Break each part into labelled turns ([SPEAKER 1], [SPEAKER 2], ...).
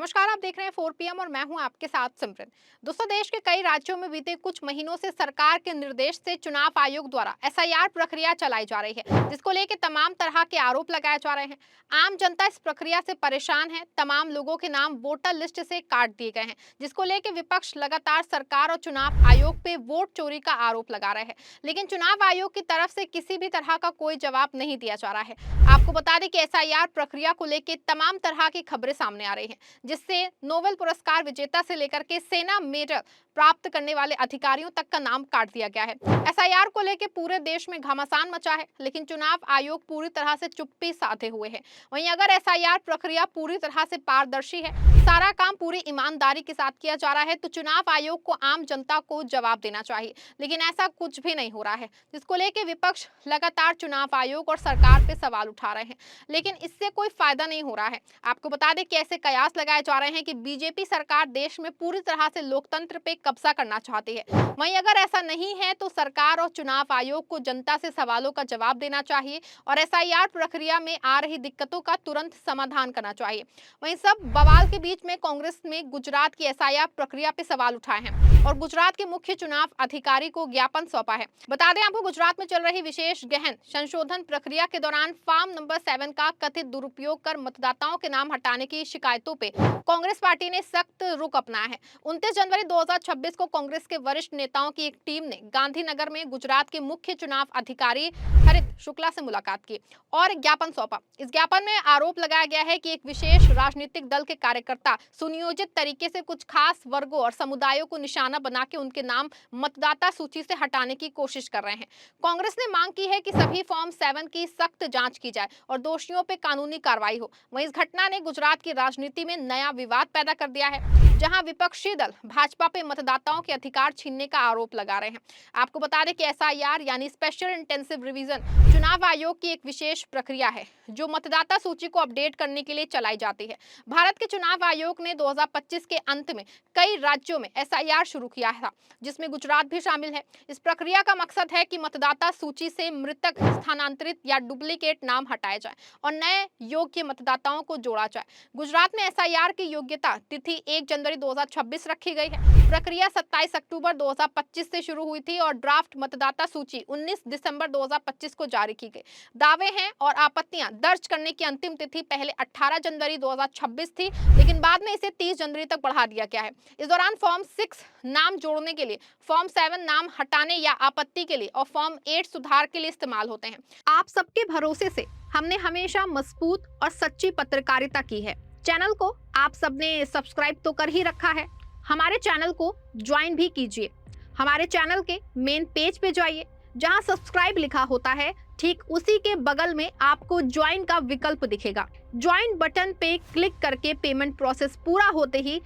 [SPEAKER 1] नमस्कार, आप देख रहे हैं 4 पीएम और मैं हूं आपके साथ सिमरन। दोस्तों, देश के कई राज्यों में बीते कुछ महीनों से सरकार के निर्देश से चुनाव आयोग द्वारा एसआईआर प्रक्रिया चलाई जा रही है, जिसको लेकर तमाम तरह के आरोप लगाए जा रहे हैं। आम जनता इस प्रक्रिया से परेशान है। तमाम लोगों के नाम वोटर लिस्ट से काट दिए गए हैं, जिसको लेकर विपक्ष लगातार सरकार और चुनाव आयोग पे वोट चोरी का आरोप लगा रहे हैं। लेकिन चुनाव आयोग की तरफ से किसी भी तरह का कोई जवाब नहीं दिया जा रहा है। आपको बता दें कि एसआईआर प्रक्रिया को लेकर तमाम तरह की खबरें सामने आ रही हैं, जिससे नोबेल पुरस्कार विजेता से लेकर के सेना मेडल प्राप्त करने वाले अधिकारियों तक का नाम काट दिया गया है। एसआईआर को लेकर पूरे देश में घमासान मचा है, लेकिन चुनाव आयोग पूरी तरह से चुप्पी साधे हुए है। वहीं अगर एसआईआर प्रक्रिया पूरी तरह से पारदर्शी है, सारा काम पूरी ईमानदारी के साथ किया जा रहा है, तो चुनाव आयोग को आम जनता को जवाब देना चाहिए। लेकिन ऐसा कुछ भी नहीं हो रहा है, जिसको लेकर विपक्ष लगातार चुनाव आयोग और सरकार पे सवाल उठा रहे हैं, लेकिन इससे कोई फायदा नहीं हो रहा है। आपको बता दें कि ऐसे कयास लगाए जा रहे हैं कि बीजेपी सरकार देश में पूरी तरह से लोकतंत्र पे कब्जा करना चाहती है। वहीं अगर ऐसा नहीं है तो सरकार और चुनाव आयोग को जनता से सवालों का जवाब देना चाहिए और एसआईआर प्रक्रिया में आ रही दिक्कतों का तुरंत समाधान करना चाहिए। वहीं सब बवाल के बीच में कांग्रेस ने गुजरात की एसआईआर प्रक्रिया पे सवाल उठाए हैं और गुजरात के मुख्य चुनाव अधिकारी को ज्ञापन सौंपा है। बता दें आपको, गुजरात में चल रही विशेष गहन संशोधन प्रक्रिया के दौरान फॉर्म नंबर 7 का कथित दुरुपयोग कर मतदाताओं के नाम हटाने की शिकायतों पे कांग्रेस पार्टी ने सख्त रुख अपनाया है। 29 जनवरी 2026 को कांग्रेस के वरिष्ठ नेताओं की एक टीम ने गांधीनगर में गुजरात के मुख्य चुनाव अधिकारी हरित शुक्ला से मुलाकात की और ज्ञापन सौंपा। इस ज्ञापन में आरोप लगाया गया है कि एक विशेष राजनीतिक दल के कार्यकर्ता सुनियोजित तरीके से कुछ खास वर्गों और समुदायों को निशाना बना के उनके नाम मतदाता सूची से हटाने की कोशिश कर रहे हैं। कांग्रेस ने मांग की है कि सभी फॉर्म 7 की सख्त जांच की जाए और दोषियों पे कानूनी कार्रवाई हो। वहीं इस घटना ने गुजरात की राजनीति में नया विवाद पैदा कर दिया है, जहां विपक्षी दल भाजपा पे मतदाताओं के अधिकार छीनने का आरोप लगा रहे हैं। आपको बता दें कि एसआईआर यानी स्पेशल इंटेंसिव रिवीजन चुनाव आयोग की एक विशेष प्रक्रिया है, जो मतदाता सूची को अपडेट करने के लिए चलाई जाती है। भारत के चुनाव आयोग ने 2025 के अंत में कई राज्यों में एसआईआर शुरू किया था, जिसमें गुजरात भी शामिल है। इस प्रक्रिया का मकसद है कि मतदाता सूची से मृतक, स्थानांतरित या डुप्लीकेट नाम हटाए जाए और नए योग्य मतदाताओं को जोड़ा जाए। गुजरात में एसआईआर की योग्यता तिथि 1 जनवरी 2026 रखी गई है। प्रक्रिया 27 अक्टूबर 2025 से शुरू हुई थी और ड्राफ्ट मतदाता सूची 19 दिसंबर 2025 को जारी की गई। दावे हैं और आपत्तियां दर्ज करने की अंतिम तिथि पहले 18 जनवरी 2026 थी, लेकिन बाद में इसे 30 जनवरी तक बढ़ा दिया गया है। इस दौरान फॉर्म 6 नाम जोड़ने के लिए, फॉर्म 7 नाम हटाने या आपत्ति के लिए और फॉर्म 8 सुधार के लिए इस्तेमाल होते हैं। आप सबके भरोसे से हमने हमेशा मजबूत और सच्ची पत्रकारिता की है। चैनल को आप सबने सब्सक्राइब तो कर ही रखा है, हमारे चैनल को ज्वाइन भी कीजिए। हमारे चैनल के मेन पेज पे जाइए, जहां सब्सक्राइब लिखा होता है, ठीक उसी के बगल में आपको ज्वाइन का विकल्प दिखेगा। ज्वाइन बटन पे क्लिक करके पेमेंट प्रोसेस पूरा होते ही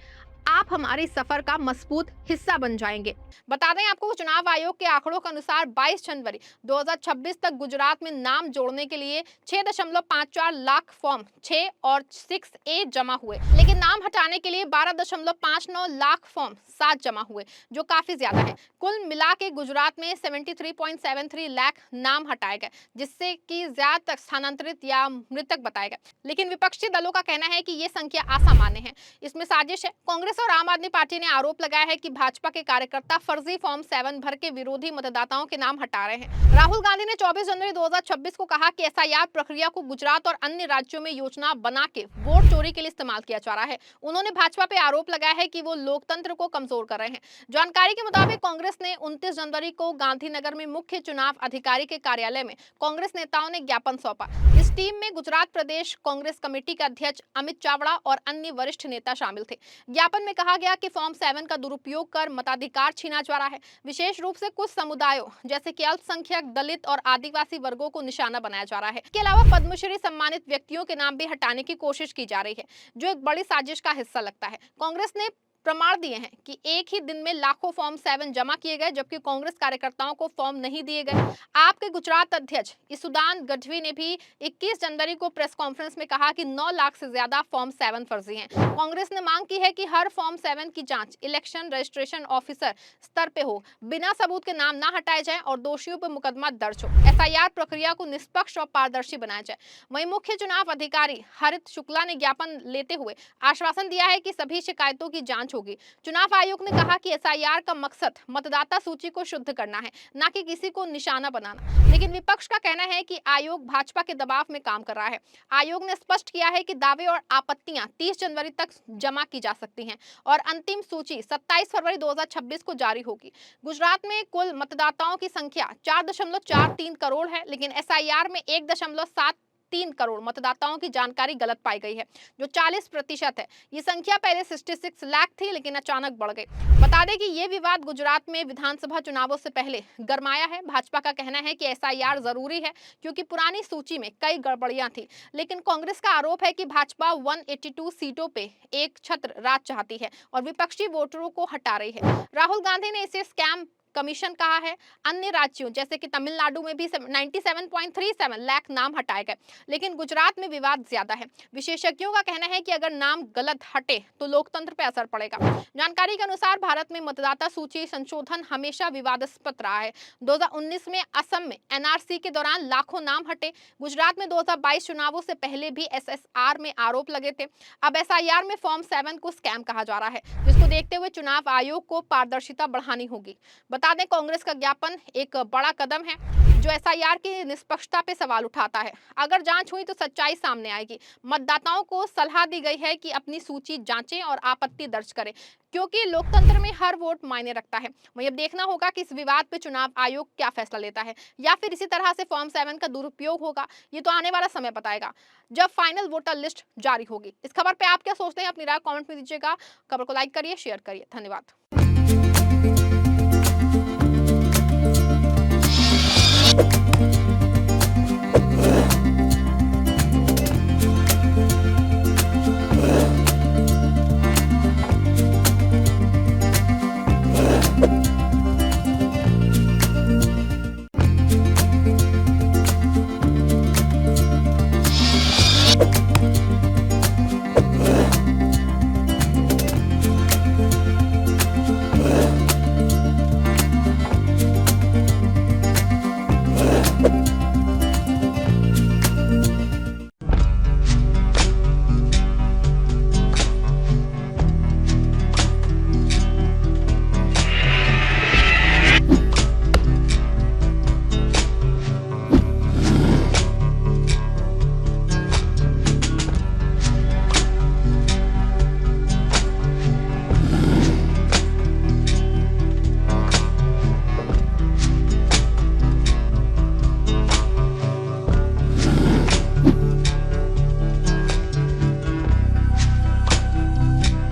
[SPEAKER 1] आप हमारे सफर का मजबूत हिस्सा बन जाएंगे। बता दें आपको, चुनाव आयोग के आंकड़ों के अनुसार 22 जनवरी 2026 तक गुजरात में नाम जोड़ने के लिए 6.54 लाख फॉर्म 6 और 6A जमा हुए, लेकिन नाम हटाने के लिए 12.59 लाख फॉर्म 7 जमा हुए, जो काफी ज्यादा है। कुल मिला के गुजरात में 73.73 लाख नाम हटाए गए, जिससे कि ज्यादातर स्थानांतरित या मृतक बताए गए। लेकिन विपक्षी दलों का कहना है कि ये संख्या असामान्य है, इसमें साजिश है। कांग्रेस और आम आदमी पार्टी ने आरोप लगाया है कि भाजपा के कार्यकर्ता फर्जी फॉर्म 7 भर के विरोधी मतदाताओं के नाम हटा रहे हैं। राहुल गांधी ने 24 जनवरी 2026 को कहा कि एसआईआर प्रक्रिया को गुजरात और अन्य राज्यों में योजना बना के वोट चोरी के लिए इस्तेमाल किया जा रहा है। उन्होंने भाजपा पे आरोप लगाया है कि वो लोकतंत्र को कमजोर कर रहे हैं। जानकारी के मुताबिक कांग्रेस ने 29 जनवरी को गांधीनगर में मुख्य चुनाव अधिकारी के कार्यालय में कांग्रेस नेताओं ने ज्ञापन सौंपा। इस टीम में गुजरात प्रदेश कांग्रेस कमेटी के अध्यक्ष अमित चावड़ा और अन्य वरिष्ठ नेता शामिल थे। ज्ञापन में कहा गया कि फॉर्म 7 का दुरुपयोग कर मताधिकार छीना जा रहा है। विशेष रूप से कुछ समुदायों जैसे कि अल्पसंख्यक, दलित और आदिवासी वर्गों को निशाना बनाया जा रहा है। इसके अलावा पद्मश्री सम्मानित व्यक्तियों के नाम भी हटाने की कोशिश की जा रही है, जो एक बड़ी साजिश का हिस्सा लगता है। कांग्रेस ने प्रमाण दिए हैं कि एक ही दिन में लाखों फॉर्म 7 जमा किए गए, जबकि कांग्रेस कार्यकर्ताओं को फॉर्म नहीं दिए गए। आप के गुजरात अध्यक्ष ईसुदान गढ़वी ने भी 21 जनवरी को प्रेस कॉन्फ्रेंस में कहा कि 9 लाख से ज्यादा फॉर्म 7 फर्जी हैं। कांग्रेस ने मांग की है कि हर फॉर्म 7 की जांच इलेक्शन रजिस्ट्रेशन ऑफिसर स्तर पे हो, बिना सबूत के नाम ना हटाए जाए और दोषियों पर मुकदमा दर्ज हो। एसआईआर प्रक्रिया को निष्पक्ष और पारदर्शी बनाया जाए। वहीं मुख्य चुनाव अधिकारी हरित शुक्ला ने ज्ञापन लेते हुए आश्वासन दिया है कि सभी शिकायतों की जांच होगी। चुनाव आयोग ने कहा कि एसआईआर का मकसद मतदाता सूची को शुद्ध करना है, न कि किसी को निशाना बनाना। लेकिन विपक्ष का कहना है कि आयोग भाजपा के दबाव में काम कर रहा है। आयोग ने स्पष्ट किया है कि दावे और आपत्तियां 30 जनवरी तक जमा की जा सकती हैं और अंतिम सूची 27 फरवरी 2026 को जारी होगी। गुजरात में कुल मतदाताओं की संख्या 4.43 करोड़ है, लेकिन एसआईआर में 1.73 करोड़ मतदाताओं की जानकारी गलत पाई गई है, जो 40% है। ये संख्या पहले 66 लाख थी, लेकिन अचानक बढ़ गई। बता दें कि ये विवाद गुजरात में विधानसभा चुनावों से पहले गरमाया है। भाजपा का कहना है कि एसआईआर जरूरी है क्योंकि पुरानी सूची में कई गड़बड़ियां थी, लेकिन कांग्रेस का आरोप है कि भाजपा 182 सीटों पे एक छत्र राज चाहती है और विपक्षी वोटरों को हटा रही है। राहुल गांधी ने इसे स्कैम कमीशन कहा है। अन्य राज्यों जैसे कि तमिलनाडु में भी 97.37 लाख नाम हटाए गए, लेकिन गुजरात में विवाद ज्यादा है। विशेषज्ञों का कहना है कि अगर नाम गलत हटे तो लोकतंत्र पर असर पड़ेगा। जानकारी के अनुसार भारत में मतदाता सूची संशोधन हमेशा विवादास्पद रहा है। 2019 में असम में एनआरसी के दौरान लाखों नाम हटे। गुजरात में 2022 चुनावों से पहले भी एसएसआर में आरोप लगे थे। अब एसआईआर में फॉर्म 7 को स्कैम कहा जा रहा है, जिसको देखते हुए चुनाव आयोग को पारदर्शिता बढ़ानी होगी। बता दें, कांग्रेस का ज्ञापन एक बड़ा कदम है जो एसआईआर की निष्पक्षता पे सवाल उठाता है। अगर जांच हुई तो सच्चाई सामने आएगी। मतदाताओं को सलाह दी गई है कि अपनी सूची जांचें और आपत्ति दर्ज करें, क्योंकि लोकतंत्र में हर वोट मायने रखता है। वहीं अब देखना होगा कि इस विवाद पे चुनाव आयोग क्या फैसला लेता है, या फिर इसी तरह से फॉर्म 7 का दुरुपयोग होगा। ये तो आने वाला समय बताएगा, जब फाइनल वोटर लिस्ट जारी होगी। इस खबर पे आप क्या सोचते हैं? अपनी राय कमेंट में दीजिएगा। खबर को लाइक करिए, शेयर करिए। धन्यवाद।